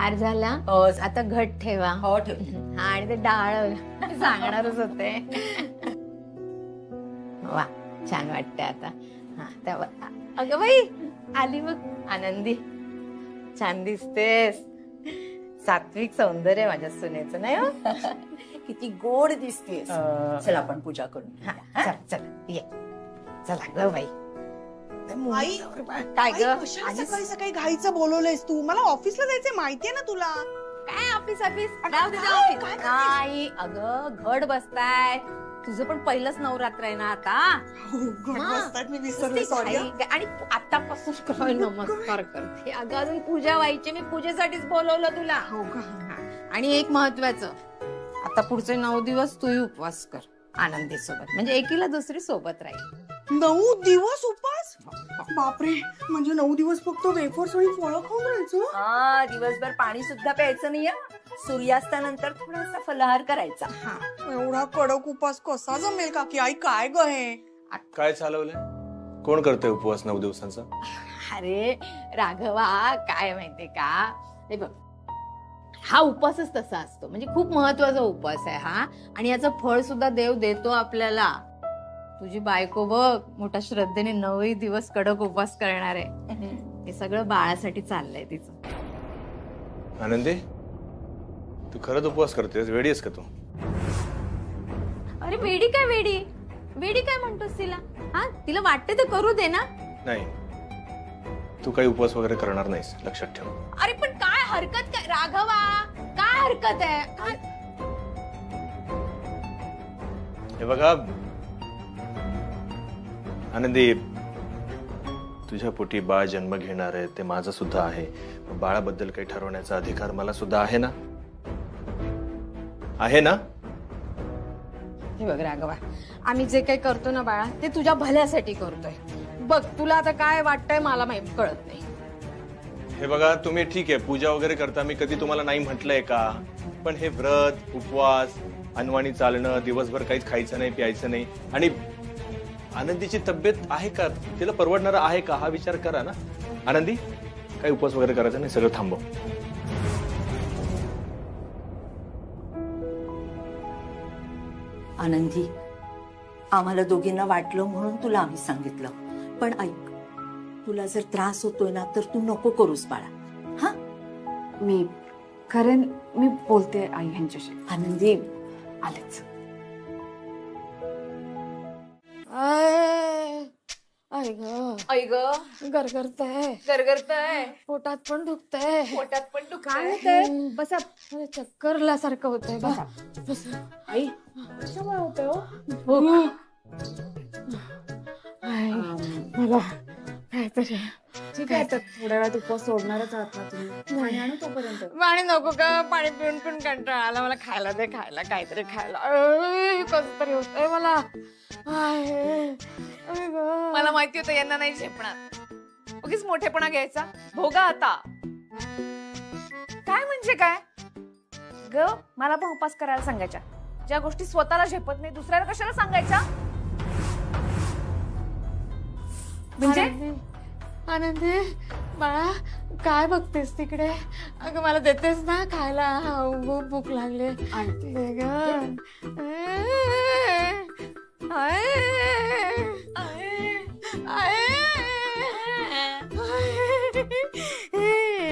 फार झाला. आता घट ठेवा. हो ठेव. हा, आणि ते डाळ सांगणारच होते. वा, छान वाटतंय आता. हा, तेव्हा अगं बाई आली बघ आनंदी. छान दिसतेस. सात्विक सौंदर्य माझ्या सुनेचं नाही हो. किती गोड दिसतेस. चल आपण पूजा करू. चल चल ये. चला ग बाई. आई, काय ग? कशाला सकाळी सकाळी घाईचं बोलवलंयस तू? मला ऑफिसला जायचंय, माहितीये ना तुला. काय ऑफिस ऑफिस जाऊ दे, जाऊ दे. काय नाही अगं घड बसताय. तुझं पण पहिलंच नवरात्र आहे ना आता. हो, घट हा. बसतायत, मी विसरले, सॉरी. आणि आतापासून काय नमस्कार करते. अगं अजून पूजा व्हायची. मी पूजेसाठीच बोलवलं तुला. हो का? आणि एक महत्वाचं, आता पुढचे 9 दिवस तूही उपवास कर आनंदी सोबत. म्हणजे एकीला दुसरी सोबत राहील. 9 दिवस उपास? बापरे, म्हणजे 9 दिवस फक्त वेफर्स आणि फळं खाऊन राहायचं? हा, दिवसभर पाणी सुद्धा प्यायचं नाहीये. सूर्यास्तानंतर थोडासा फलाहार करायचा. एवढा कडक उपास कसा जमेल काकी? आई काय ग हे? काय चालवलंय? कोण करतोय उपवास 9 दिवसांचा? अरे राघवा, काय माहितीये का, हे बघ, हा उपवासच तसा असतो. म्हणजे खूप महत्वाचा उपवास आहे हा. आणि याचं फळ सुद्धा देव देतो आपल्याला. तुझी बायको बघ, मोठ्या श्रद्धेने 9 दिवस कडक उपवास करणार आहे. हे सगळं बाळासाठी चाललंय तिचं. आनंदी, तू खरंच उपवास करतेस? वेडी आहेस का तू? अरे वेडी काय वेडी? वेडी काय म्हणतोस तिला? हा, तिला वाटते तर करू दे ना. नाही, तू काही उपवास वगैरे करणार नाहीस, लक्षात ठेव. अरे पण काय हरकत काय राघवा? काय हरकत आहे? काय? हे बघा आनंदी, तुझ्या पोटी बाळ जन्म घेणार आहे, ते माझं सुद्धा आहे. बाळाबद्दल काही ठरवण्याचा अधिकार मला सुद्धा आहे ना? आहे ना? हे बघ राघवा, आम्ही जे काही करतो ना बाळा, ते तुझ्या भल्यासाठी करतोय. बघ, तुला आता काय वाटतंय मला माहित कळत नाही. हे बघा, तुम्ही ठीक आहे पूजा वगैरे करता, मी कधी तुम्हाला नाही म्हटलंय का? पण हे व्रत, उपवास, अनवाणी चालणं, दिवसभर काहीच खायचं नाही, प्यायचं नाही, आणि आनंदीची तब्येत आहे का, तिला परवडणारा आहे का, हा विचार करा ना. आनंदी, काही उपवास वगैरे करायचं नाही, सगळं थांबव. आनंदी, आम्हाला दोघींना वाटलं म्हणून तुला आम्ही सांगितलं. पण ऐक, तुला जर त्रास होतोय ना तर तू नको करूस बाळा. हा, मी करेन, मी बोलते आई ह्यांच्याशी. आनंदी, आलेच. आई ग गरगरतय, गरगरतय, पोटात पण दुखतंय, पोटात पण दुखतंय. बसा, चक्करल्यासारखं होतंय. बसा बसा. आई कशामुळे होतंय? मला काहीतरी ठीक आहे, तर थोड्या वेळात उपवास सोडणारच आहात ना तुम्ही? पाणी आणू तोपर्यंत. पाणी नको का? पाणी पिऊन पिऊन कंटाळा आला मला. खायला दे, खायला काहीतरी खायला. कसं तरी होतंय मला. मला माहिती होतं यांना नाही झेपणार. उगीच मोठेपणा घ्यायचा. भोगा आता. काय म्हणजे काय ग? मला पण उपास करायला सांगायच्या. ज्या गोष्टी स्वतःला झेपत नाही दुसऱ्याला कशाला सांगायच्या? म्हणजे आनंदी बाळा, काय बघतेस तिकडे? अगं मला देतेस ना खायला? खूप भूक लागले. दे गं.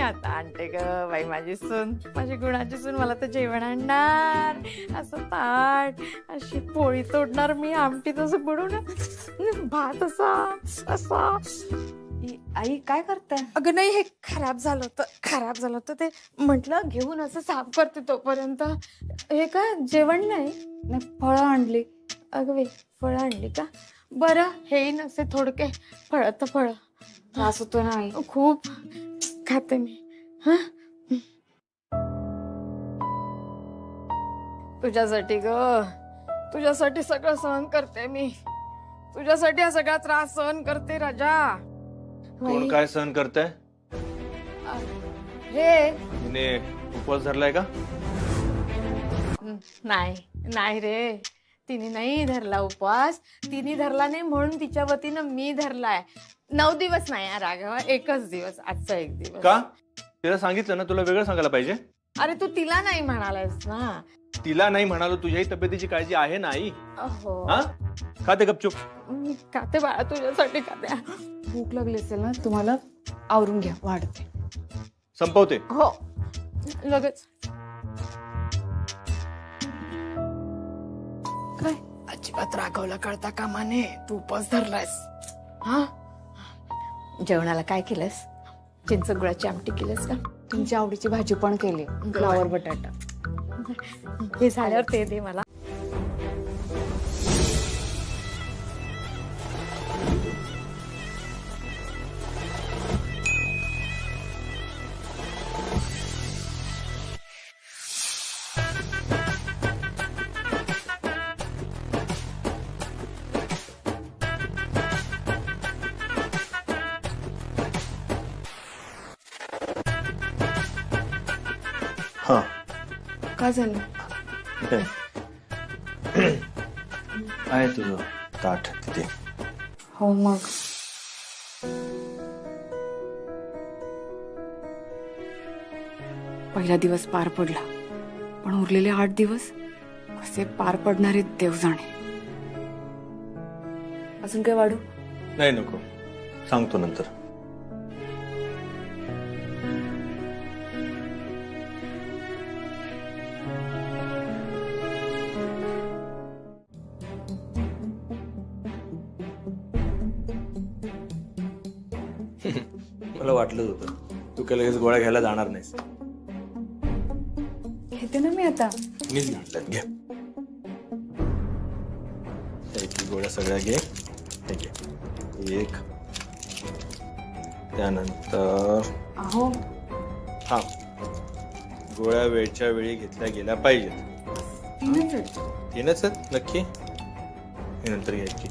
आता आणते ग बाई माझी सून, माझी गुणाची सून. मला तर जेवण आणणार, असं ताट, अशी पोळी तोडणार मी, आमटी तसं बुडून, भात असा असा. आई काय करताय? अगं नाही, हे खराब झालं होतं ते म्हटलं घेऊन असं साफ करते तोपर्यंत. हे का जेवण नाही? फळं आणली. अगं बाई, फळं आणली का? बरं, हे नसे थोडके फळ तर फळ. त्रास होतोय ना आई? खूप खाते मी. हा, तुझ्यासाठी ग, तुझ्यासाठी सगळं सहन करते मी. तुझ्यासाठी हा सगळा त्रास सहन करते राजा. कोण काय सहन करताय? हे तिने उपवास धरलाय का? नाही रे, तिने नाही धरला उपवास. तिने धरला नाही म्हणून तिच्या वतीनं मी धरलाय. 9 दिवस नाही राघवा, एकच दिवस, आजचा एक दिवस. का? तिला सांगितलं ना, तुला वेगळं सांगायला पाहिजे. अरे तू तिला नाही म्हणालास ना. तिला नाही म्हणालो, तुझ्याही तब्येतीची काळजी आहे ना आई. हो हा खाते गपचूप. मी खाते बाळा, तुझ्यासाठी खाते. भूक लागली असेल ना, तुम्हाला आवरून घ्या, वाढते. संपवते. हो लगेच. काय अजिबात रागवला कळता कामा नये. तू उपवास धरलायस. हा जेवणाला काय केलंस? चिंच गुळाची आमटी केलंस का? तुमच्या आवडीची भाजी पण केली, फ्लावर बटाटा. हे झाल्यावर ते दे मला. हा काय झालं? आहे तुझं ताट तिथे. हो मग पहिला दिवस पार पडला, पण उरलेले 8 दिवस कसे पार पडणारे देव जाणे. अजून काय वाढू? नाही नको, सांगतो नंतर. मला वाटलंच होतं तू काय लगेच गोळ्या घ्यायला जाणार नाहीस. घेते ना मी आता. मीच घातल्यात, घे. एक गोळ्या सगळ्या घे. हे घे एक. त्यानंतर अहो हा गोळ्या वेळच्या वेळी घेतल्या गेल्या पाहिजेत. 3च आहेत. 3च आहेत नक्की? हे नंतर घ्यायची.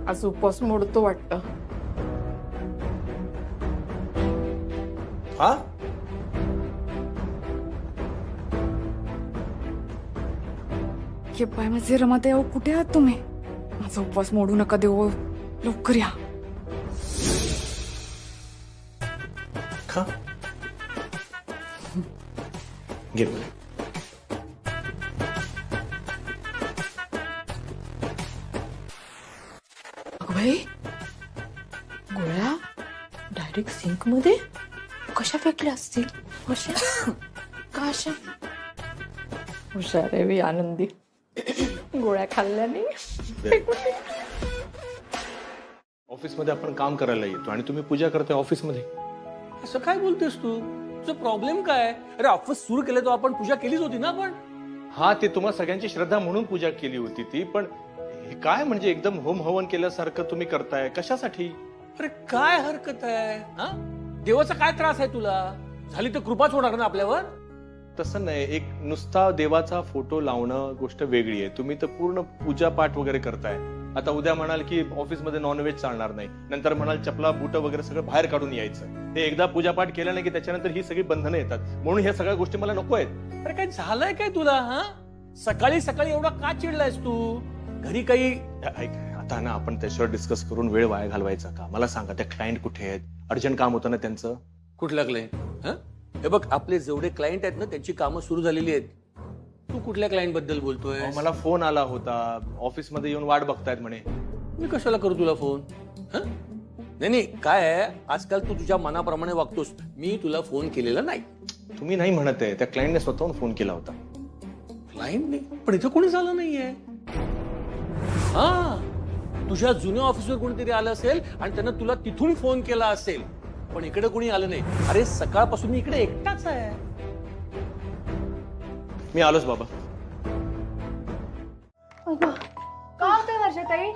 आज उपवास मोडतो वाटतं. हा हे पाय माझे रमाते. अहो कुठे आहात तुम्ही? माझा उपवास मोडू नका देऊ, लवकर या. खा घे बरं. अगं बाई, गोळ्या डायरेक्ट सिंक मध्ये कशा फेकल्या असतील? कशा का अशा? हुशार आहे मी आनंदी. गोळ्या खाल्ल्याने. ऑफिसमध्ये आपण काम करायला येतो आणि तुम्ही पूजा करताय ऑफिसमध्ये. असं काय बोलतेस तू? तुझं प्रॉब्लेम काय? अरे ऑफिस सुरू केलं तर आपण पूजा केलीच होती ना. पण हा ते तुम्हा सगळ्यांची श्रद्धा म्हणून पूजा केली होती ती. पण हे काय म्हणजे एकदम होम हवन केल्यासारखं तुम्ही करताय, कशासाठी? अरे काय हरकत आहे? हा देवाचा काय त्रास आहे तुला? झाली तर कृपाच होणार ना आपल्यावर. तसं नाही, एक नुसता देवाचा फोटो लावणं गोष्ट वेगळी आहे. तुम्ही तर पूर्ण पूजा पाठ वगैरे करताय. आता उद्या म्हणाल की ऑफिसमध्ये नॉनव्हेज चालणार नाही, नंतर म्हणाल चपला बुट वगैरे सगळं बाहेर काढून यायचं. ते एकदा पूजापाठ केलं नाही की त्याच्यानंतर ही सगळी बंधनं येतात. म्हणून ह्या सगळ्या गोष्टी मला नको आहेत. अरे काय झालंय काय तुला? हा सकाळी सकाळी एवढा का चिडलायस तू? घरी काही ऐक, आता ना आपण त्याच्यावर डिस्कस करून वेळ वाया घालवायचा का? मला सांगा, त्या क्लायंट कुठे आहेत? अर्जंट काम होतं ना त्यांचं. कुठला क्लायंट? हा हे बघ, आपले जेवढे क्लायंट आहेत ना त्यांची कामं सुरू झालेली आहेत. तू कुठल्या क्लायंट बद्दल बोलतोय? अहो, मला फोन आला होता, ऑफिसमध्ये येऊन वाट बघतायत म्हणे. मी कशाला करू तुला फोन? नाही नाही, काय आहे, आजकाल तू तुझ्या मनाप्रमाणे वागतोस. मी तुला फोन केलेला नाही. तुम्ही नाही म्हणत आहे, त्या क्लायंटने स्वतःहून फोन केला होता. क्लायंटने? पण इथं कोणी झालं नाहीये. हा तुझ्या जुन्या ऑफिसवर कोणीतरी आलं असेल आणि त्यानं तुला तिथून फोन केला असेल, पण इकडे कोणी आलं नाही. अरे सकाळपासून मी इकडे एकटाच आहे. मी आलोच बाबा. का होतंय वर्षाताई?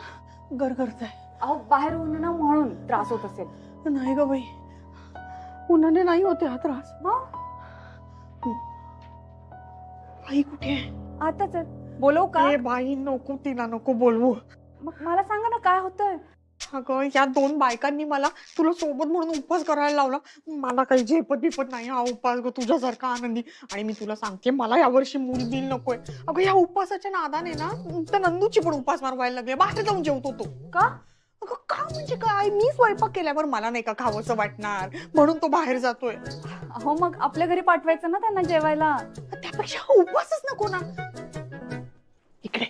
गरगरतंय. अहो बाहेर ऊन ना म्हणून त्रास होत असेल. नाही ग बाई, उन्हाने नाही होते हा त्रास. आई कुठे आहे? आताच बोलव का? ए बाई नको, तिला नको बोलवू. मग मला सांगा ना काय होतंय. अगं या 2 बायकांनी मला तुला सोबत म्हणून उपवास करायला लावला. मला काही झेपत बिपत नाही हा उपवास ग तुझ्यासारखा आनंदी. आणि मी तुला सांगते मला यावर्षी मूल बिल नकोय. अगं या उपवासाच्या नादाने ना तर नंदूची पण उपवास मारवायला लागले. बाहेर जाऊन जेवतो तो. का? अगं का म्हणजे काय, मी स्वयंपाक केल्यावर मला नाही का खावंसं वाटणार म्हणून तो बाहेर जातोय. हो मग आपल्या घरी पाठवायचं ना त्यांना जेवायला. त्यापेक्षा हा उपवासच नको ना. इकडे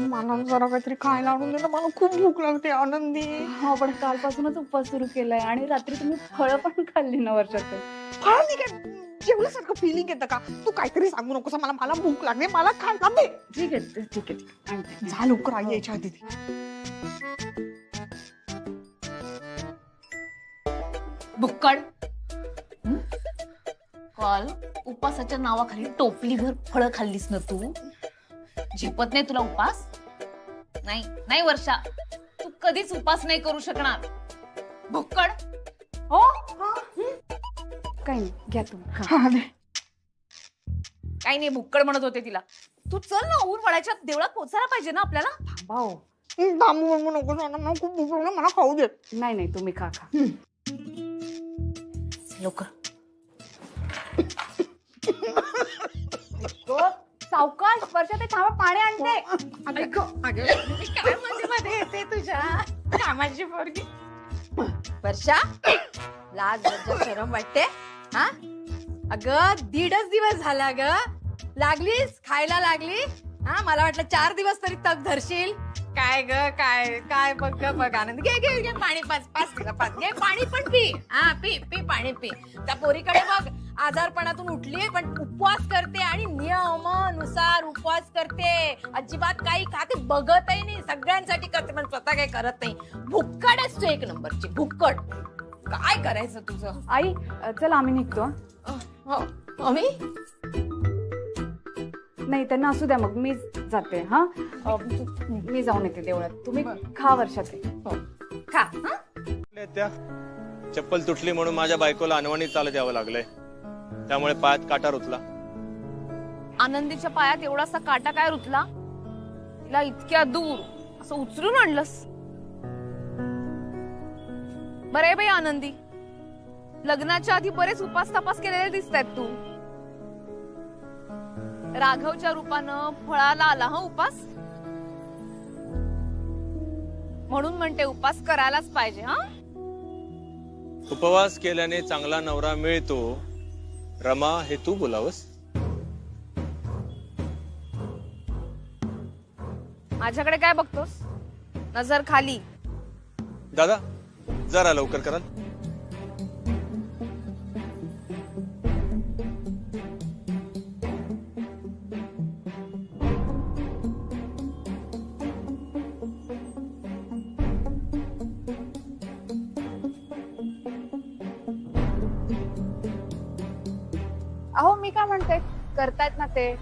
मला जरा काहीतरी खायला आणून दे ना, मला खूप भूक लागते आनंदी. हो पण कालपासूनच उपवास सुरू केलाय आणि रात्री तुम्ही फळं पण खाल्ली ना वर्षाचे. फळांनी काय जेवल्यासारखं फिलिंग येतं का? तू काहीतरी सांगू नकोस, मला मला भूक लागते, मला खायला दे. ठीक आहे ठीक आहे आणते. जा लवकर आई यायच्या आधी. भुक्कड काल उपासाच्या नावाखाली टोपलीभर फळं खाल्लीस ना तू. झेपत नाही तुला उपास? नाही नाही वर्षा, तू कधीच उपास नाही करू शकणार. भुक्कड हो काही नाही घ्या तुम्ही खा. हा, दे. काही नाही भुक्कड म्हणत होते तिला. तू चल ना, ऊन वडाच्या देवळात पोचायला पाहिजे ना आपल्याला. थांबा हो. थांबू म्हणू नको ना, मला खूप भूक लागली, मला खाऊ दे. नाही नाही तुम्ही खा खा. लवकर. सावकाश वर्षा ते थांबा पाणी आणते. मी काय मध्ये येते तुझ्या कामाची पोरगी. वर्षा लाज लज्जा शरम वाटते हा? अगं 1.5 दिवस झाला ग, लागलीस खायला लागली हा. मला वाटलं 4 दिवस तरी तग धरशील. काय ग काय काय बघ ग बघ आनंद. घे घे घे पाणी पाच तिला पाच घे पाणी पण पी. हा पी पी पाणी पी. त्या पोरीकडे बघ आजारपणातून उठली पण उपवास करते आणि नियमानुसार उपवास करते. अजिबात काही खाते बघतही नाही, सगळ्यांसाठी करते पण स्वतः काही करत नाही. भुक्कड आहेस तू, 1 नंबरची भुक्कड. काय करायचं तुझं? आई चल आम्ही निघतो. आम्ही नाही त्यांना असू द्या मग मी जाते. हा मी जाऊन येते देवळात. तुम्ही खा वर्षाचे. खा हा? त्या चप्पल तुटली म्हणून माझ्या बायकोला अनवाणी चालत यावं लागलंय, त्यामुळे पायात काटा रुतला. आनंदीच्या पायात एवढासा काटा काय रुतला? तिला इतक्या दूर असं उचलून आणलंस. बरे बाई आनंदी, लग्नाच्या आधी बरेच उपास तपास केलेले दिसत आहेत तू. राघवच्या रूपानं फळाला आला हा उपास. म्हणून म्हणते उपास करायलाच पाहिजे. हा उपवास केल्याने चांगला नवरा मिळतो, रमा हे तू बोलावस. माझ्याकडे काय बघतोस? नजर खाली. दादा जरा लवकर कराल. अहो मी काय म्हणते, करतायत ना ते,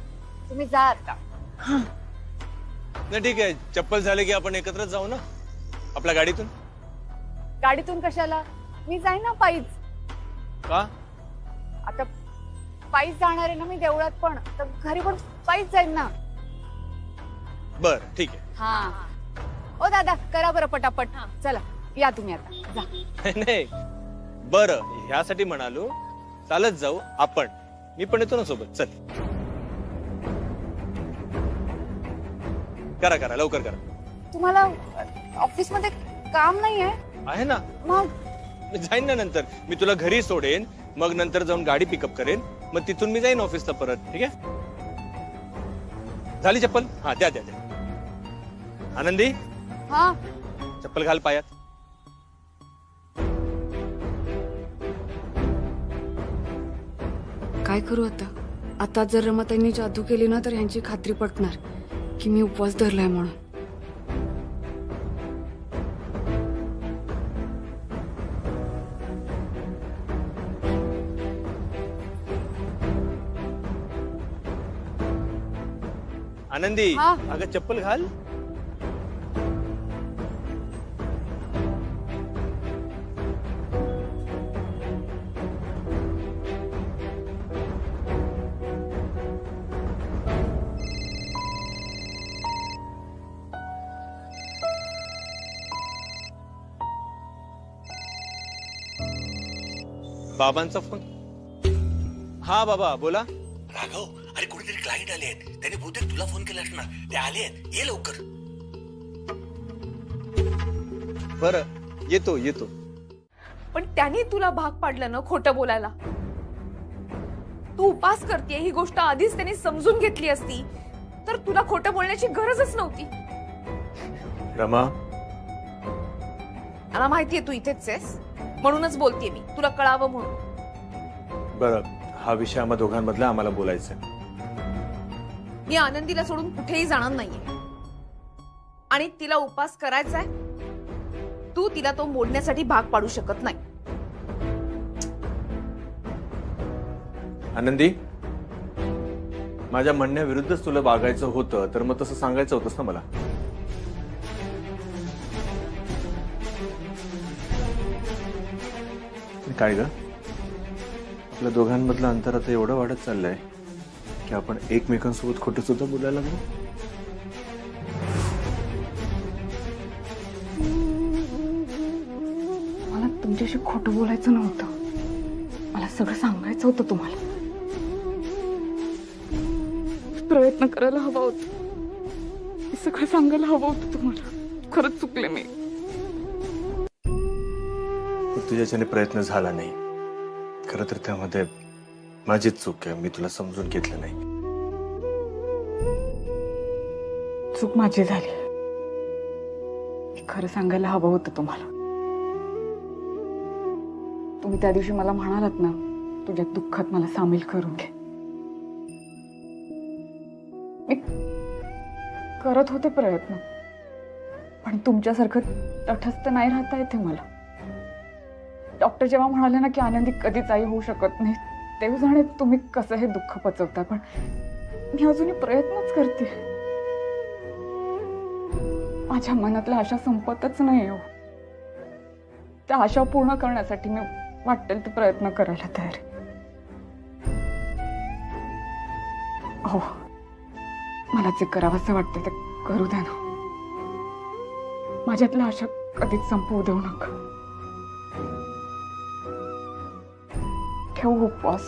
तुम्ही जा आता. नाही ठीक आहे, चप्पल झाले की आपण एकत्रच जाऊ ना आपल्या गाडीतून. गाडीतून कशाला? मी जाईन ना पायीच. का? आता पायीच जाणार आहे ना मी देवळात पण, तर घरी पण पायीच जाईन ना. बर ठीक आहे. हा ओ दादा करा बरं पटापट. चला या तुम्ही आता जा. नाही बरं, ह्यासाठी म्हणालो चालत जाऊ आपण. मी पण येतो ना सोबत. चल करा करा लवकर करा. तुम्हाला ऑफिस मध्ये काम नाही आहे ना, मग? मी जाईन ना नंतर. मी तुला घरी सोडेन, मग नंतर जाऊन गाडी पिकअप करेन, मग तिथून मी जाईन ऑफिसला परत. ठीक आहे? झाली चप्पल? हा द्या द्या द्या. आनंदी हा चप्पल घाल पायात. काय करू आता? आता जर रमाताईंनी जादू केली ना तर ह्यांची खात्री पटणार की मी उपवास धरलाय म्हणून. आनंदी हा? अगं चप्पल घाल. बाबांचा फोन. हा बाबा बोला. राघव, अरे कोणीतरी क्लायंट आले आहेत, त्याने बहुतेक तुला फोन केला असणार. ते आले आहेत, ये लवकर. बरं येतो येतो. पण त्यांनी तुला भाग पाडलं ना खोटं बोलायला. तू उपास करतेय ही गोष्ट आधीच त्यांनी समजून घेतली असती तर तुला खोटं बोलण्याची गरजच नव्हती. रमा, मला माहितीये तू इथेच आहेस म्हणूनच बोलतेय मी, तुला कळावं म्हणून. बरं हा विषय आम्हा दोघांमधला आम्हाला बोलायचा आहे. मी आनंदीला सोडून कुठेही जाणार नाहीये आणि तिला उपास करायचाय. तू तिला तो मोडण्यासाठी भाग पाडू शकत नाही. आनंदी, माझ्या म्हणण्याविरुद्धच तुला वागायचं होतं तर मग तसं सांगायचं होतंस ना मला. काय ग, आपल्या दोघांमधलं अंतर आता एवढं वाढत चाललंय की आपण एकमेकांसोबत खोटं सुद्धा बोलायला लागलो. मला तुमच्याशी खोटं बोलायचं नव्हतं, मला सगळं सांगायचं होतं तुम्हाला. प्रयत्न करायला हवा होता, मी सगळं सांगायला हवं होतं तुम्हाला. खरंच चुकले मी. तुझ्याच्याने प्रयत्न झाला नाही. खरं तर त्यामध्ये माझीच चूक आहे, मी तुला समजून घेतलं नाही. चूक माझी झाली. मी खरं सांगायला हवं होतं तुम्हाला. तुम्ही त्या दिवशी मला म्हणालात ना, तुझ्या दुःखात मला सामील करून घे. मी करत होते प्रयत्न, पण तुमच्यासारखं तटस्थ नाही राहता येते मला. डॉक्टर जेव्हा म्हणाले ना की आनंदी कधीच आई होऊ शकत नाही, तेव्हा जाणे तुम्ही कसं हे दुःख पचवता. पण मी अजूनही प्रयत्नच करते. माझ्या मनातल्या आशा संपतच नाही हो. त्या आशा पूर्ण करण्यासाठी मी वाटेल ते प्रयत्न करायला तयार आहे. हो, मला जे करावंसं वाटतं ते करू द्या ना. माझ्यातल्या आशा कधीच संपवू देऊ नका. ठेवू उपवास.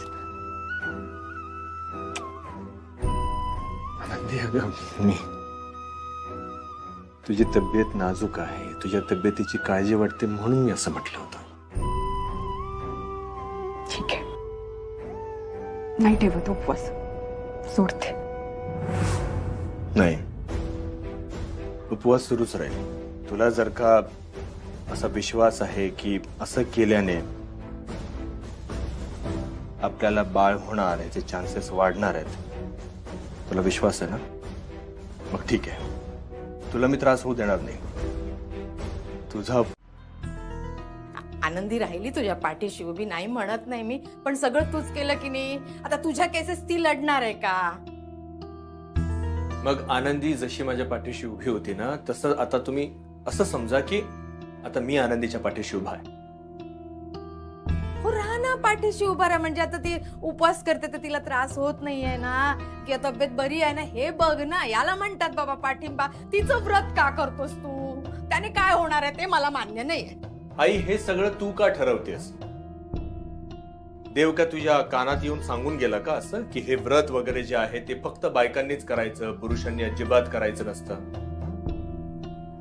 आनंदी, अगं मी, तुझी तब्येत नाजूक आहे, तुझ्या तब्येतीची काळजी वाटते म्हणून मी असं म्हटलं होतं. ठीक आहे, नाही ठेवत उपवास, सोडते. नाही, उपवास सुरूच राहील. तुला जर का असा विश्वास आहे की असं केल्याने आपल्याला बाळ होणार याचे चान्सेस वाढणार आहेत, तुला विश्वास आहे ना, मग ठीक आहे, तुला मी त्रास होऊ देणार नाही. तुझा आनंदी राहिली तुझ्या पाठीशी उभी, नाही म्हणत नाही मी, पण सगळं तूच केलं की नाही. आता तुझ्या केसेस ती लढणार आहे का? मग आनंदी जशी माझ्या पाठीशी उभी होती ना, तसं आता तुम्ही असं समजा की आता मी आनंदीच्या पाठीशी उभा आहे. हो, राहा ना पाठीशी उभा राहा. म्हणजे आता ती उपवास करते तर तिला त्रास होत नाहीये ना, की तब्येत बरी आहे ना, हे बघ ना. याला म्हणतात बाबा पाठिंबा. तिचं व्रत का करतोस तू? त्याने काय होणार आहे ते मला मान्य नाहीये. आई, हे सगळं तू का ठरवतेस? देव का तुझ्या कानात येऊन सांगून गेला का असं की हे व्रत वगैरे जे आहे ते फक्त बायकांनीच करायचं, पुरुषांनी अजिबात करायचं नसतं?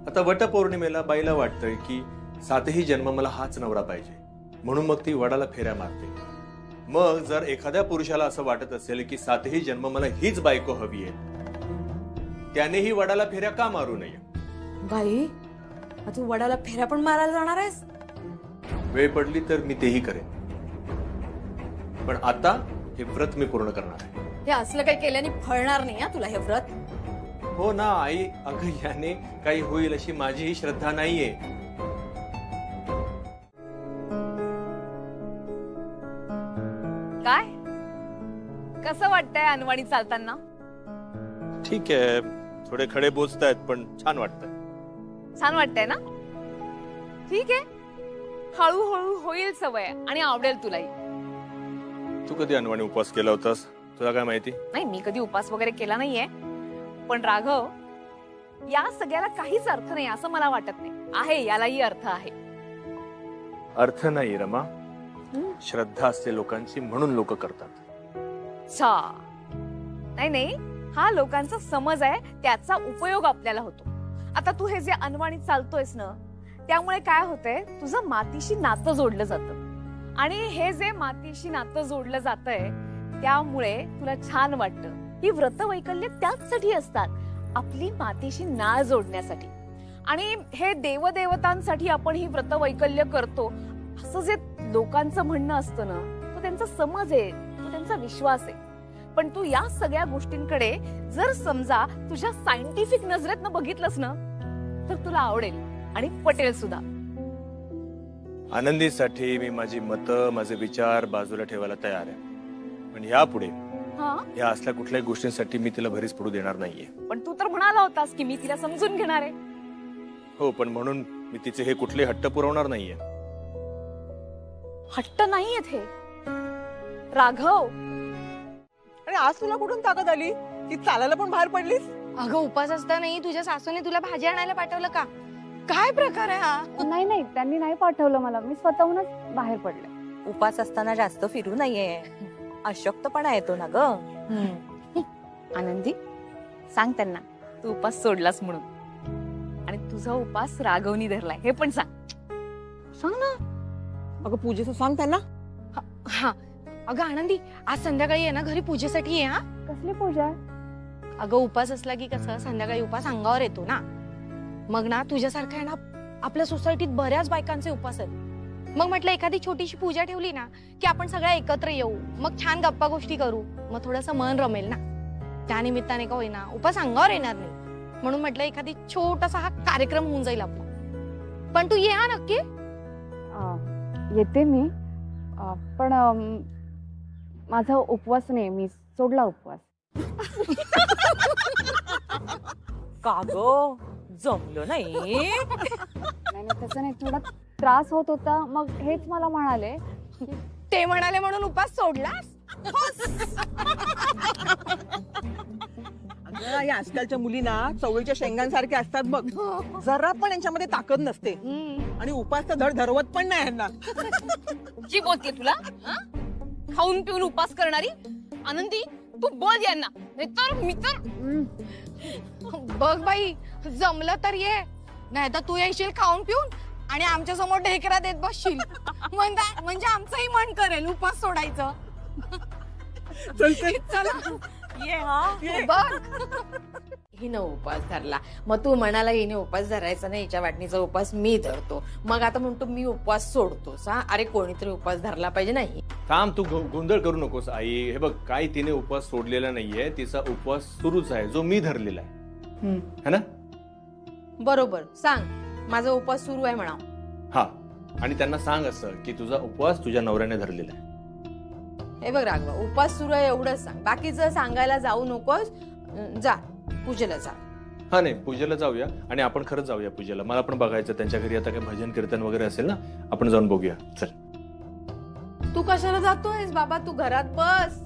आता वटपौर्णिमेला बाईला वाटतंय की 7ही जन्म मला हाच नवरा पाहिजे, म्हणून मग ती वडाला फेऱ्या मारते. मग जर एखाद्या पुरुषाला असं वाटत असेल की 7ही जन्म मला हीच बायको हवी आहे, त्यानेही वडाला फेऱ्या का मारू नये? बाई, तू वडाला फेऱ्या पण मारायला जाणार आहेस? वेळ पडली तर मी तेही करेन, पण आता हे व्रत मी पूर्ण करणार आहे. हे असलं काही केल्याने फळणार नाही तुला हे व्रत. हो ना आई, अगं याने काही होईल अशी माझीही श्रद्धा नाहीये. काय कसं वाटतंय अनवाणी चालताना? ठीक आहे, थोडे खडे बोचतायत पण छान वाटतंय. छान वाटतंय ना? ठीक आहे, हळूहळू होईल सवय आणि आवडेल तुलाही. तू कधी अनवाणी उपवास केला होतास? तुला काय माहिती? नाही, मी कधी उपवास वगैरे केला नाहीये. पण राघव, या सगळ्याला काहीच अर्थ नाही असं मला वाटत नाही. आहे, यालाही अर्थ आहे. अर्थ नाही रमा, श्रद्धा असते लोकांची म्हणून लोक करतात. अच्छा, नाही नाही, हा लोकांचा समज आहे, त्याचा उपयोग आपल्याला होतो. आता तू हे जे अनवाणी चालतोयस ना, त्यामुळे काय होतंय, तुझं मातीशी नातं जोडलं जातं. आणि हे जे मातीशी नातं जोडलं जातंय त्यामुळे तुला छान वाटतं. ही व्रतवैकल्य त्याचसाठी असतात, आपली मातीशी नाळ जोडण्यासाठी. आणि हे देवदेवतांसाठी आपण ही व्रतवैकल्य करतो असं जे लोकांचं म्हणणं असतं ना, तो त्यांचा समज आहे, तो त्यांचा विश्वास आहे. पण तू या सगळ्या गोष्टींकडे जर समजा तुझ्या सायंटिफिक नजरेतनं बघितलंस ना, तर तुला आवडेल आणि पटेल सुद्धा. आनंदीसाठी मी माझी मतं, माझे विचार बाजूला ठेवायला तयार आहे. पण यापुढे या असल्या कुठल्याही गोष्टींसाठी मी तिला भरीस पडू देणार नाहीये. पण तू तर म्हणाला होतास की मी तिला समजून घेणार आहे. हो, पण म्हणून मी तिचे हे कुठले हट्ट पुरवणार नाहीये. हट्ट नाहीयेत हे राघव. आणि आज तुला कुठून ताकद आली की चालायला पण बाहेर पडलीस? अगं उपास असतानाही तुझ्या सासूने तुला भाजी आणायला पाठवलं का? काय प्रकार आहे हा? नाही नाही, त्यांनी नाही पाठवलं मला, मी स्वतःहूनच बाहेर पडले. उपास असताना जास्त फिरू नये, अशक्तपणा येतो ना ग. आनंदी, सांग त्यांना तू उपास सोडलास म्हणून, आणि तुझा उपास राघवनी धरलाय हे पण सांग. सांग ना. अगं पूजेचं सांग त्यांना. हा अगं आनंदी, आज संध्याकाळी आहे ना घरी पूजेसाठी ये. हा कसली पूजा? अगं उपास असला की कसं संध्याकाळी उपास अंगावर येतो ना. मग ना तुझ्यासारखं आहे ना, आपल्या सोसायटीत बऱ्याच बायकांचे उपास आहेत. मग म्हटलं एखादी छोटीशी पूजा ठेवली ना की आपण सगळ्या एकत्र येऊ, मग छान गप्पा गोष्टी करू, मग थोडंसं मन रमेल ना. त्या निमित्ताने का होईना उपास अंगावर येणार नाही, म्हणून म्हटलं एखादी छोटासा हा कार्यक्रम होऊन जाईल आपला. पण तू ये हा नक्की. येते मी, पण माझा उपवास नाही, मी सोडला उपवास. का ग, जमलं नाही? नाही तसं नाही, थोडा त्रास होत होता, मग हेच मला म्हणाले. ते म्हणाले म्हणून उपास सोडलास? अगं या आजकालच्या मुलींना चवळीच्या शेंगांसारख्या असतात बघ, जरा पण यांच्यामध्ये ताकद नसते. आणि उपास तर धड धरवत पण नाही यांना. जी बोलते तुला, खाऊन पिऊन उपास करणारी. आनंदी, तू बोल यांना, नाहीतर मी तर. बघ बाई, जमलं तर ये, नाही तर तू येशील खाऊन पिऊन आणि आमच्या समोर ढेकरा देत बसशील. म्हणजे आमचंही मन करेल उपास सोडायचं. चला ये. हा बघ, हिनं उपास धरला, मग तू म्हणाला हिने उपास धरायचा नाही, हिच्या वाटणीचा उपास मी धरतो. मग आता म्हणतो मी उपवास सोडतोस. हा अरे कोणीतरी उपास धरला पाहिजे. नाही थांब, तू गोंधळ करू नकोस आई. हे बघ, काय तिने उपवास सोडलेला नाहीये, तिचा उपवास सुरूच आहे जो मी धरलेला आहे, है ना? बरोबर, सांग माझा उपवास सुरू आहे म्हणा. हा, आणि त्यांना सांग असं की तुझा उपवास तुझ्या नवऱ्याने धरलेला आहे. हे बघ राघवा, उपास सुरू आहे एवढंच सांग, बाकीचं सांगायला जाऊ नकोस. जा पूजेला जा. हा नाही, पूजेला जाऊया, आणि आपण खरंच जाऊया पूजेला. मला पण बघायचं त्यांच्या घरी आता काही भजन कीर्तन वगैरे असेल ना, आपण जाऊन बघूया. चल. तू कशाला जातोयस बाबा, तू घरात बस.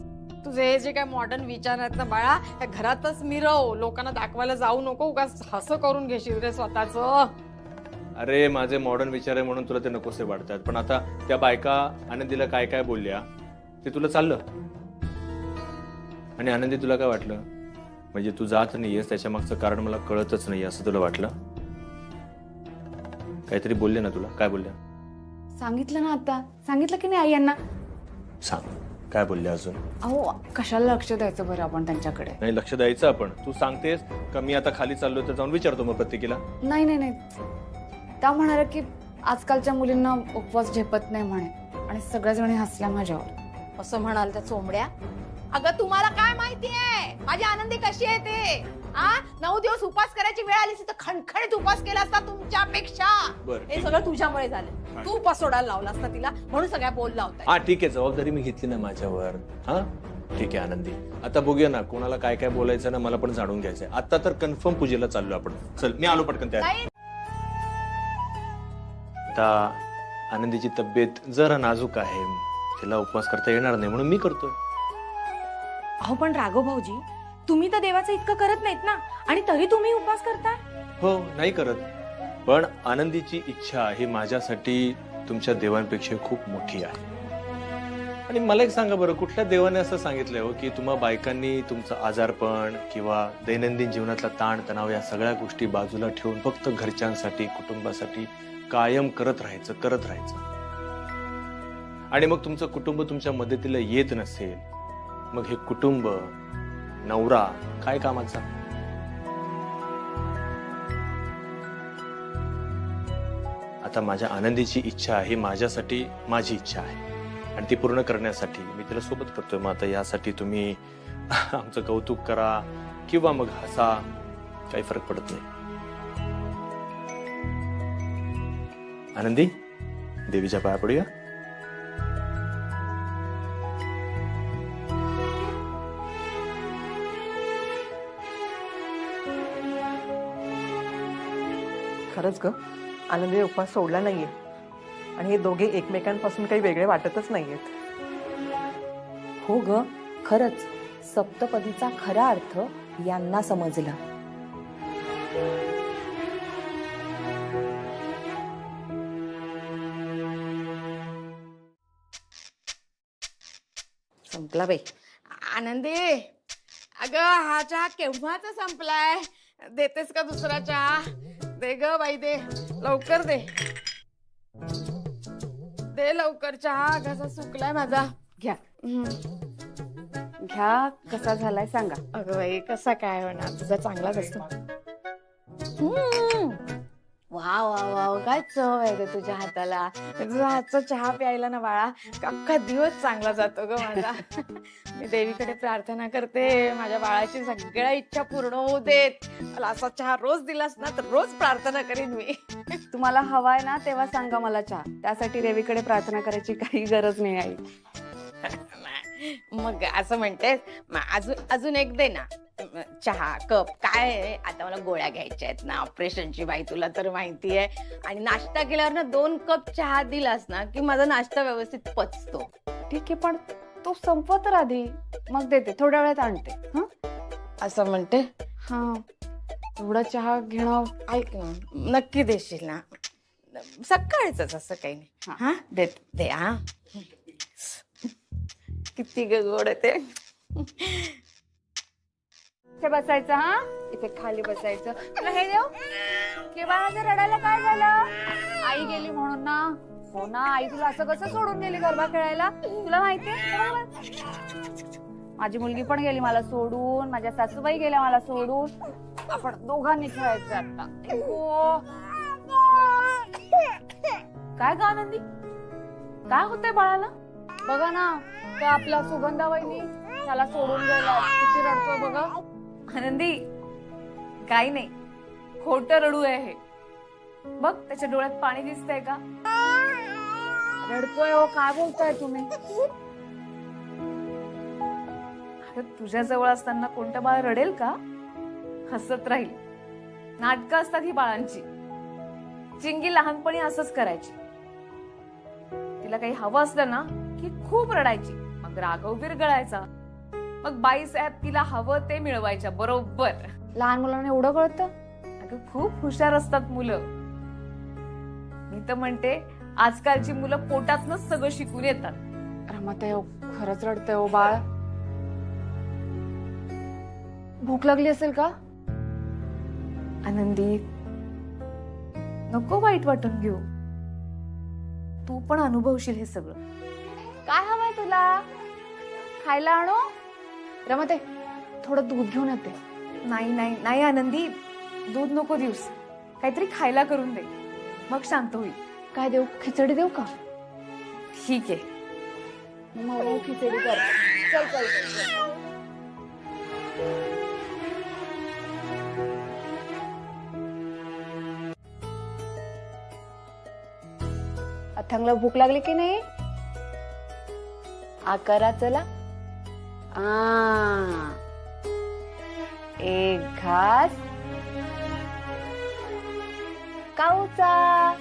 तुझे हे जे काय मॉडर्न विचार आहेत ना बाळा, त्या घरातच मिरव, लोकांना दाखवायला जाऊ नको. उगाच हसं करून घेशील रे स्वतःच. अरे माझे मॉडर्न विचार आहे म्हणून तुला ते नकोसे वाटतात, पण आता त्या बायका आनंदीला काय काय बोलल्या ते तुला चाललं. आणि आनंदी, तुला काय वाटलं? म्हणजे तू जात नाहीयेस त्याच्या मागचं कारण मला कळतच नाही असं तुला वाटलं? काहीतरी बोलले ना तुला? काय बोलल्या? सांगितलं ना आता, सांगितलं की नाही आई यांना? सांग, काय बोलले अजून? अहो कशाला लक्ष द्यायचं बरं आपण त्यांच्याकडे? नाही, लक्ष द्यायचं आपण. तू सांगतेस का मी आता खाली चाललोय तर जाऊन विचारतो मग प्रत्येकीला? नाही नाही नाही, त्या म्हणाल्या की आजकालच्या मुलींना उपवास झेपत नाही म्हणे, आणि सगळ्या जणी हसल्या माझ्यावर. असं म्हणाल त्या चोंबड्या. अगं तुम्हाला काय माहितीये माझी आनंदी कशी आहे ते? 9 दिवस उपास करायची वेळ आली तर खणखणीत उपास केला असता तुमच्यापेक्षा. हे सगळं तुझ्यामुळे झालं. तू उपास सोडायला लावला असता तिला, म्हणून सगळ्या बोलला होता. हा ठीक आहे, जबाबदारी मी घेतली ना माझ्यावर. हा ठीक आहे आनंदी, आता बघूया ना कोणाला काय काय बोलायचं ना, मला पण जाणून घ्यायचंय. आता तर कन्फर्म पूजेला चाललो आपण. चल, मी आलो पटकन तयार. आता आनंदीची तब्येत जरा नाजूक आहे, तिला उपवास करता येणार नाही म्हणून मी करतोय. अहो पण राघव भाऊजी, तुम्ही तर देवाचं इतकं करत नाहीत ना, आणि तरी तुम्ही उपवास करताय. हो, नाही करत, पण आनंदीची इच्छा ही माझ्यासाठी तुमच्या देवांपेक्षा खूप मोठी आहे. आणि मला एक सांगा बरं, कुठल्या देवाने असं सांगितलंय हो की तुम्हा बायकांनी तुमचं आजारपण किंवा दैनंदिन जीवनातला ताण तणाव या सगळ्या गोष्टी बाजूला ठेवून फक्त घरच्यांसाठी, कुटुंबासाठी कायम करत राहायचं. आणि मग तुमचं कुटुंब तुमच्या मदतीला येत नसेल, मग हे कुटुंब, नवरा काय कामाचा? आता माझ्या आनंदीची इच्छा आहे, माझ्यासाठी माझी इच्छा आहे आणि ती पूर्ण करण्यासाठी मी तिला सोबत करतोय. मग आता यासाठी तुम्ही आमचं कौतुक करा किंवा मग हसा, काही फरक पडत नाही. आनंदी, देवीच्या पाया पडूया. खरंच ग, आनंदीने उपवास सोडला नाहीये आणि हे दोघे एकमेकांपासून काही वेगळे वाटतच नाहीयेत. हो ग, खरंच सप्तपदीचा खरा अर्थ यांना समजला. संपला बाई. आनंदी, अगं हा चहा केव्हाचा संपलाय? देतेस का दुसरा चहा? दे ग बाई, दे लवकर, दे लवकर चहा, घसा सुकलाय माझा. घ्या घ्या, कसा झालाय सांगा. अगं बाई, कसा काय होणार, तुझा चांगलाच असतो. वा वा वा, काय चव आहे ग तुझ्या हाताला. तुझा हातचा चहा प्यायला ना बाळा, अख्खा दिवस चांगला जातो ग माझा. मी देवीकडे प्रार्थना करते, माझ्या बाळाची सगळ्या इच्छा पूर्ण होऊ देत. मला असा चहा रोज दिलास ना तर रोज प्रार्थना करीन मी. तुम्हाला हवाय ना तेव्हा सांगा मला चहा. त्यासाठी देवीकडे प्रार्थना करायची काही गरज नाही आई. मग असं म्हणतेस, अजून एक दे ना चहा कप. काय आहे, आता मला गोळ्या घ्यायच्या आहेत ना ऑपरेशनची बाई, तुला तर माहिती आहे. आणि नाश्ता केल्यावर ना 2 कप चहा दिलास ना की माझा नाश्ता व्यवस्थित पचतो. ठीक आहे, पण तो संपवा तर आधी, मग देते. थोड्या वेळात आणते. हा, असं म्हणते. हा, एवढा चहा घेणं. ऐक ना, नक्की देशील ना? सकाळच असं काही नाही. हा, दे. हा, किती गोड ते. इथे बसायचं. हा, इथे खाली बसायचं. तुला हे देऊ की बाळा, रडायला काय झालं? आई गेली म्हणून ना. हो ना, आई तुला असं कसं सोडून गेली गरबा खेळायला? तुला माहितीये, माझी मुलगी पण गेली मला सोडून, माझ्या सासूबाई गेल्या मला सोडून. आपण दोघांनी खेळायचं आता. काय ग आनंदी, काय होतंय बाळाला? बघा ना, त्या आपल्या सुगंधा वहिनी त्याला सोडून गेला. किती रडतोय बघा. आनंदी, काही नाही, खोटं रडू आहे हे. बघ, त्याच्या डोळ्यात पाणी दिसतंय का? रडतोय. हो, काय बोलताय तुम्ही? अगं, तुझ्या जवळ असताना कोणतं बाळ रडेल का? हसत राहील. नाटकं असतात ही बाळांची. चिंगी लहानपणी असंच करायची. तिला काही हवं असलं ना की खूप रडायची. मग राघव विरगळायचा. मग बाईसाहेब तिला हवं ते मिळवायच्या बरोबर. लहान मुलांना एवढं कळतं? अगं, खूप हुशार असतात मुलं. मी तर म्हणते, आजकालची मुलं पोटातनच सगळं शिकून येतात. रमाताई, खरंच रडतंय हो बाळ. भूक लागली असेल का? आनंदी, नको वाईट वाटून घेऊ. तू पण अनुभवशील हे सगळं. काय हवंय तुला? खायला आणू? रमाताई, थोडं दूध घेऊन येते. नाही नाही नाही आनंदी, दूध नको देऊस. काहीतरी खायला करून दे, मग शांत होईल. काय देऊ? खिचडी देऊ का? ठीक आहे, मग खिचडी कर. चल चल चल. अथांगला भूक लागली की नाही? करा चला. एक घास काऊचा.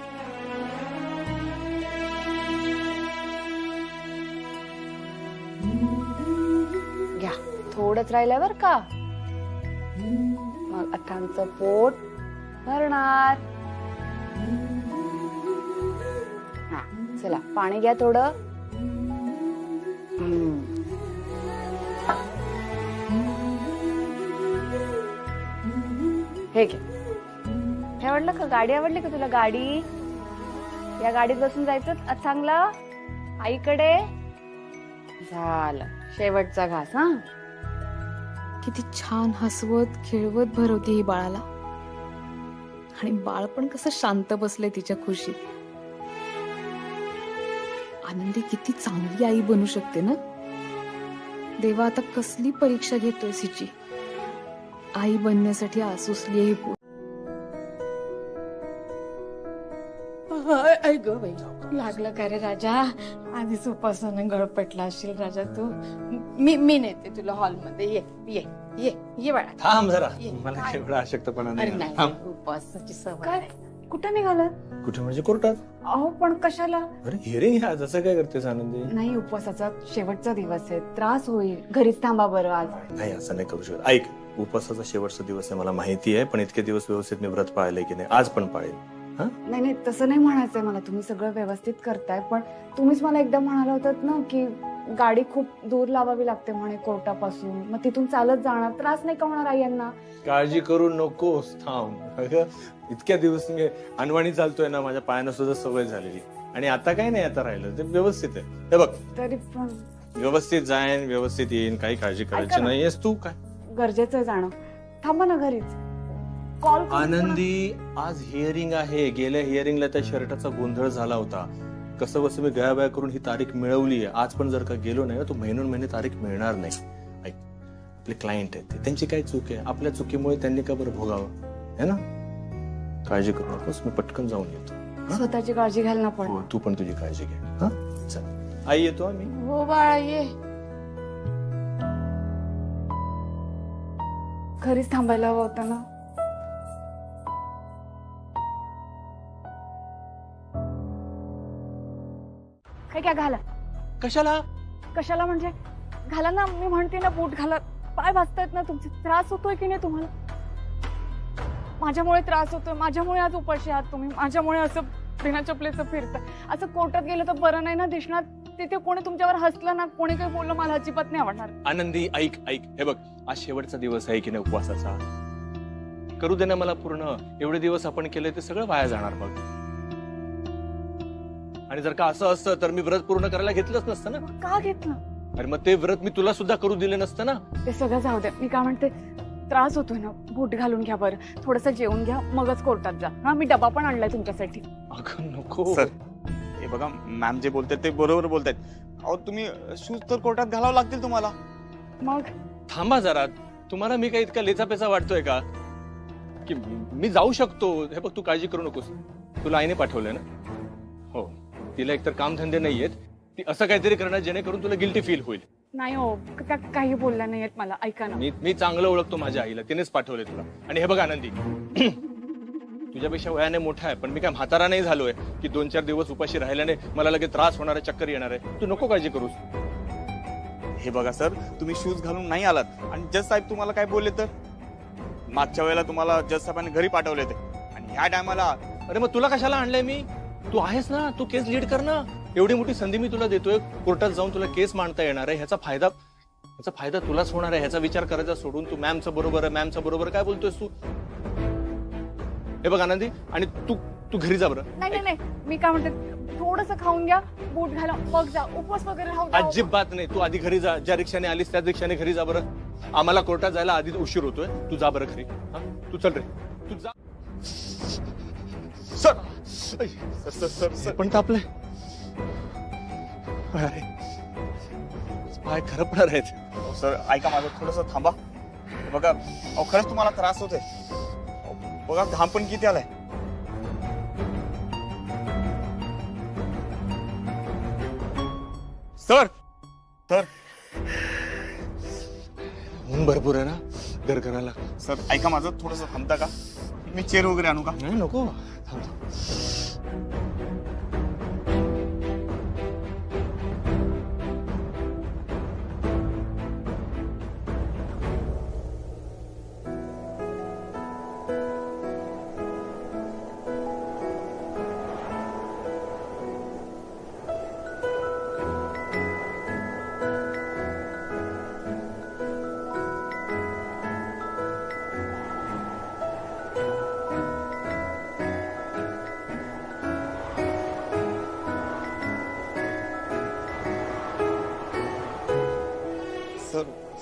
घ्या, थोडंच राहिलं बर का. मग अथांचं पोट भरणार. हा, चला पाणी घ्या थोडं. हे घे. हे आवडलं का? गाडी आवडली का तुला? गाडी, या गाडीत बसून जायचं चांगलं आईकडे. झालं शेवटचा घास. हा, किती छान हसवत खेळवत भरवते ही बाळाला, आणि बाळ पण कसं शांत बसलंय तिच्या खुशीत. आनंदी किती चांगली आई बनू शकते ना. देवा, आता कसली परीक्षा घेतोय हिची. आई बनण्यासाठी आसुसली ही पोर. लागलं का रे राजा? आधीच उपासानं गळपटला असशील राजा तू. मी नेते तुला हॉलमध्ये. ये ये ये ये बाळा. थांब जरा, ये. मला एवढा अशक्तपणा अरे नाही. नाही, थांब. उपवासाची सवय काय? आहे. कुठं निघालात? कुठे म्हणजे कोर्टात? अहो पण कशाला? अरे हिअरिंग ह्या जसं काय करतेस आनंदी? नाही, उपवासाचा शेवटचा दिवस आहे, त्रास होईल. घरीच थांबा बरं आज. नाही, असं नाही करू शकत. ऐक, उपवासाचा शेवटचा दिवस आहे मला माहिती आहे, पण इतके दिवस व्यवस्थित मी व्रत पाळलंय की नाही, आज पण पाळेल. नाही नाही, तसं नाही म्हणायचंय मला. तुम्ही सगळं व्यवस्थित करताय, पण तुम्हीच मला एकदा म्हणाला होतात ना की गाडी खूप दूर लावावी लागते म्हणे कोर्टापासून, मग तिथून चालत जाणार, त्रास नाही का होणार आई यांना? काळजी करू नकोस, थांब. अगं, इतक्या दिवस मी अनवाणी चालतोय ना, माझ्या पायानं सुद्धा सवय झालेली. आणि आता काय नाही, आता राहिलं ते व्यवस्थित आहे. हे बघ, तरी पण व्यवस्थित जाईन, व्यवस्थित येईन, काही काळजी करायची ऐका ना. नाहीयेस तू. काय गरजेचं आहे जाणं. थांबा ना घरीच. कॉल आनंदी, आज हिअरिंग आहे. गेल्या हिअरिंगला त्या शर्टाचा गोंधळ झाला होता. कसं बसं मी गयाबया करून ही तारीख मिळवली आहे. आज पण जर का गेलो नाही ना, तो महिने तारीख मिळणार नाही. ऐक, आपले क्लायंट आहेत, त्यांची काय चूक आहे? आपल्या चुकीमुळे त्यांनी का बरं भोगावं, है ना? काळजी करू नकोस, मी पटकन जाऊन येतो. स्वतःची काळजी घ्यायला ना पण. हो, तू पण तुझी काळजी घे. हा, चल. आई येतो आम्ही. हो बाळा, ये. घरीच थांबायला हवं होतं ना. काय काय घाला. कशाला? कशाला म्हणजे? घाला ना, मी म्हणते ना, बूट घाला. पाय भाजतायत ना तुमचे. त्रास होतोय की नाही तुम्हाला? माझ्यामुळे त्रास होतोय, माझ्यामुळे आज उपाशी आहात तुम्ही, माझ्यामुळे असं बिना चपलेचं फिरतं. असं कोर्टात गेलं तर बरं नाही ना दिसणार. तिथे कोणी तुमच्यावर हसलं ना, कोणी काही बोललं, मला अजिबात नाही आवडणार. आनंदी, ऐक ऐक, हे बघ, आज शेवटचा दिवस आहे की नाही उपवासाचा. करू दे ना मला पूर्ण. एवढे दिवस आपण केले ते सगळं वाया जाणार मग. आणि जर का असं असतं तर मी व्रत पूर्ण करायला घेतलंच नसतं ना. का घेतलं? अरे मग ते व्रत मी तुला सुद्धा करू दिले नसतं ना. ते सगळं जाऊ द्या. मी काय म्हणते, त्रास होतोय ना, बूट घालून घ्या बरं, थोडंसं जेवून घ्या, मगच कोर्टात जा. हा, मी डबा पण आणलाय तुमच्यासाठी. अगं नको. सर, हे बघा, मॅम जे बोलतात ते बरोबर बोलतायत. अहो, तुम्ही शूज तर कोर्टात घालावं लागतील तुम्हाला. मग थांबा जरा. तुम्हाला मी काय इतका लेचापेचा वाटतोय का की मी जाऊ शकतो? हे बघ, तू काळजी करू नकोस. तुला आईने पाठवलंय ना? हो, तिला एकतर कामधंदे नाहीयेत. ती असं काहीतरी करणार जेणेकरून तुला गिल्टी फील होईल. नाही हो, त्या काही बोलल्या नाहीयेत मला. ऐका ना. मी चांगलं ओळखतो माझ्या आईला, तिनेच पाठवले तुला. आणि हे बघ आनंदी, तुझ्यापेक्षा वयाने मोठा आहे, पण मी काय म्हातारा नाही झालोय की 2-4 दिवस उपाशी राहिल्याने मला लगेच त्रास होणार आहे, चक्कर येणार आहे. तू नको काळजी करूस. हे बघा सर, तुम्ही शूज घालून नाही आलात आणि जज साहेब तुम्हाला काय बोलले तर? मागच्या वेळेला तुम्हाला जज साहेबांनी घरी पाठवले होते आणि ह्या टायमाला. अरे मग तुला कशाला आणलंय मी? तू आहेस ना, तू केस लीड कर ना. एवढी मोठी संधी मी तुला देतोय, कोर्टात जाऊन तुला केस मांडता येणार आहे. ह्याचा फायदा तुलाच होणार आहे. ह्याचा विचार करायचा सोडून तू मॅमचं बरोबर काय बोलतोयस तू? हे बघ आनंदी, आणि तू घरी जा बरं. नाही नाही, मी काय म्हणते, थोडंसं खाऊन घ्या, बूट घाला, मग जा. उपवास वगैरे राहू द्या. अजिबात नाही. तू आधी घरी जा. ज्या रिक्षाने आलीस त्याच रिक्षाने घरी जा बरं. आम्हाला कोर्टात जायला आधीच उशीर होतोय. तू जा बरं घरी. तू चल रे, तू जा. सर सर सर सर पण तापलंय. अरे, पाय खरपणार आहेत. सर, ऐका माझं, थोडंसं थांबा. बघा, अहो खरंच तुम्हाला त्रास होतोय. बघा, घाम पण किती आलाय. सर सर ऊन भरपूर आहे ना, घर करायला. सर, ऐका माझं, थोडंसं थांबता का? मी चेअर वगैरे आणू का? नाही, नको. थांब.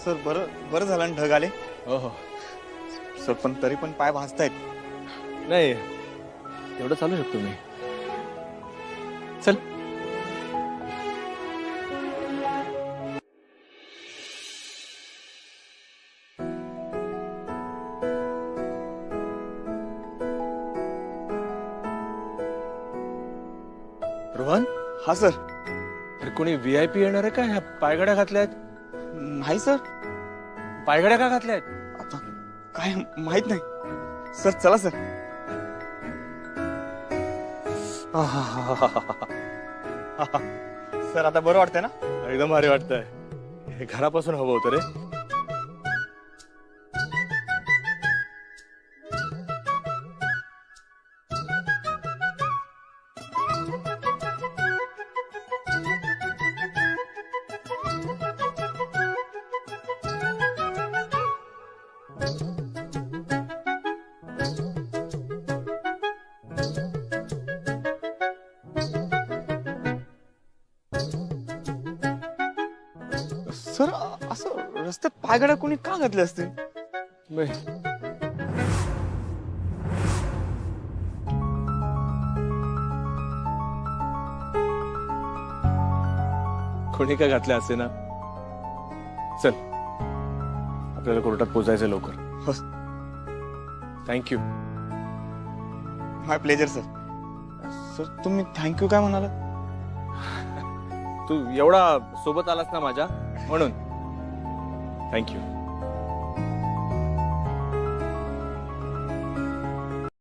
सर बरं बरं झालं ना ढग आले. हो हो. सर पण तरी पण पाय भाजतायत. नाही एवढं चालू शकतो मी. चल. रोहन. हा सर. अरे कोणी VIP येणार आहे का? ह्या पायघड्या घातल्यात? नाही सर. पायघड्या का घातल्यात? आता काय माहित नाही सर. चला सर. सर आता बरं वाटतंय ना? एकदम भारी वाटतंय. हे घरापासून हवं होतं रे. सर असं रस्त्यात पायघड्या कोणी का घातले असतील? कोणी काय घातले असे ना. चल आपल्याला कोर्टात पोचायचं लवकर. थँक्यू. माय प्लेजर सर. सर तुम्ही थँक्यू काय म्हणाला? तू एवढा सोबत आलास ना माझ्या, म्हणून थँक्यू.